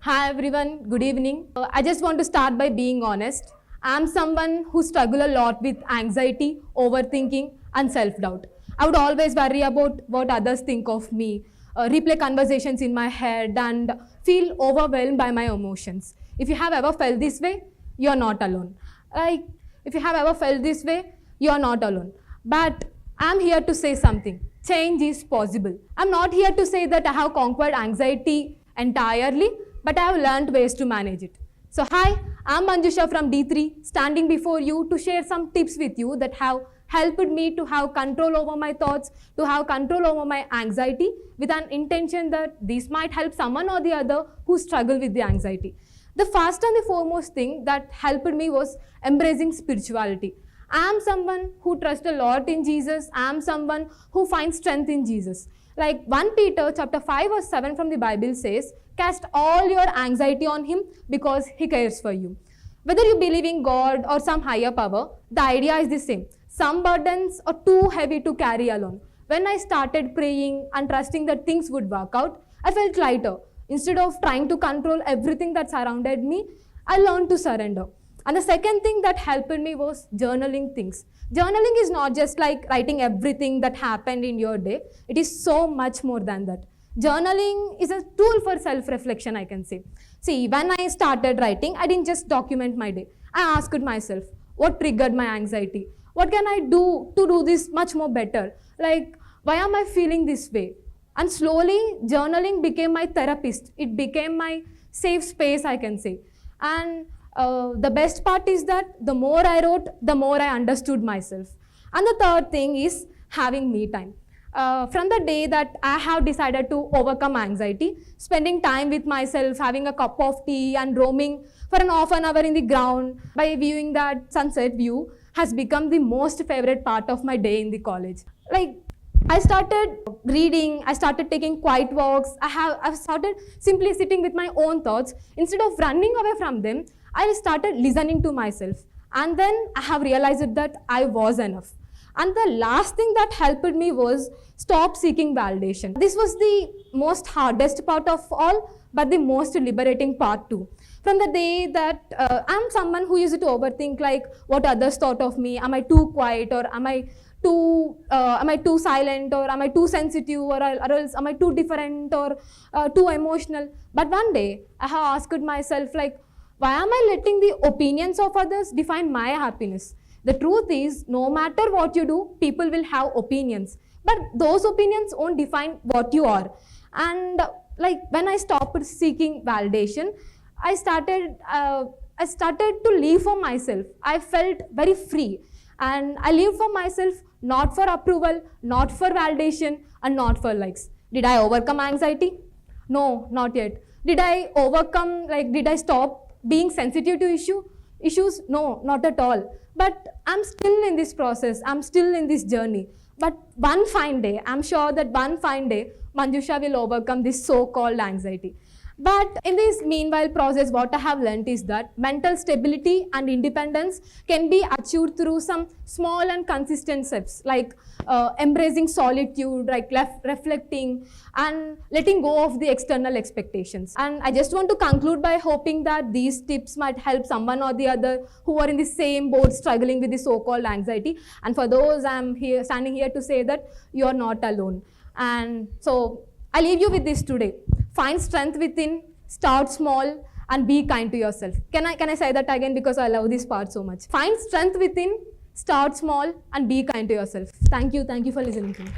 Hi everyone, good evening. I just want to start by being honest. I'm someone who struggles a lot with anxiety, overthinking and self-doubt. I would always worry about what others think of me, replay conversations in my head and feel overwhelmed by my emotions. If you have ever felt this way, you're not alone. If you have ever felt this way, you're not alone. But I'm here to say something. Change is possible. I'm not here to say that I have conquered anxiety entirely, but I have learned ways to manage it. So hi, I'm Manjusha from D3, standing before you to share some tips with you that have helped me to have control over my thoughts, to have control over my anxiety with an intention that this might help someone or the other who struggle with the anxiety. The first and the foremost thing that helped me was embracing spirituality. I am someone who trusts a lot in Jesus. I am someone who finds strength in Jesus. Like 1 Peter chapter 5 verse 7 from the Bible says, cast all your anxiety on him because he cares for you. Whether you believe in God or some higher power, the idea is the same. Some burdens are too heavy to carry alone. When I started praying and trusting that things would work out, I felt lighter. Instead of trying to control everything that surrounded me, I learned to surrender. And the second thing that helped me was journaling things. Journaling is not just like writing everything that happened in your day. It is so much more than that. Journaling is a tool for self-reflection, I can say. See, when I started writing, I didn't just document my day. I asked myself, what triggered my anxiety? What can I do to do this much more better? Like, why am I feeling this way? And slowly, journaling became my therapist. It became my safe space, I can say. And the best part is that the more I wrote, the more I understood myself. And the third thing is having me time. From the day that I have decided to overcome anxiety, spending time with myself, having a cup of tea and roaming for an half an hour in the ground by viewing that sunset view has become the most favorite part of my day in the college. Like, I started reading, I started taking quiet walks, I've started simply sitting with my own thoughts. Instead of running away from them, I started listening to myself. And then I have realized that I was enough. And the last thing that helped me was stop seeking validation. This was the most hardest part of all, but the most liberating part too. From the day that I'm someone who used to overthink like what others thought of me, am I too quiet or am I too silent or am I too sensitive or else am I too different or too emotional. But one day I have asked myself like, why am I letting the opinions of others define my happiness? The truth is, no matter what you do, people will have opinions. But those opinions won't define what you are. And like when I stopped seeking validation, I started to live for myself. I felt very free. And I lived for myself, not for approval, not for validation, and not for likes. Did I overcome anxiety? No, not yet. Did I stop being sensitive to issues? No, not at all. But I'm still in this process. I'm still in this journey. But one fine day, I'm sure that one fine day, Manjusha will overcome this so-called anxiety. But in this meanwhile process, what I have learned is that mental stability and independence can be achieved through some small and consistent steps, like embracing solitude, like reflecting and letting go of the external expectations. And I just want to conclude by hoping that these tips might help someone or the other who are in the same boat struggling with the so-called anxiety. And for those, I'm here standing here to say that you're not alone. And so I leave you with this today. Find strength within, start small, and be kind to yourself. Can I say that again because I love this part so much. Find strength within, start small, and be kind to yourself. Thank you for listening to me.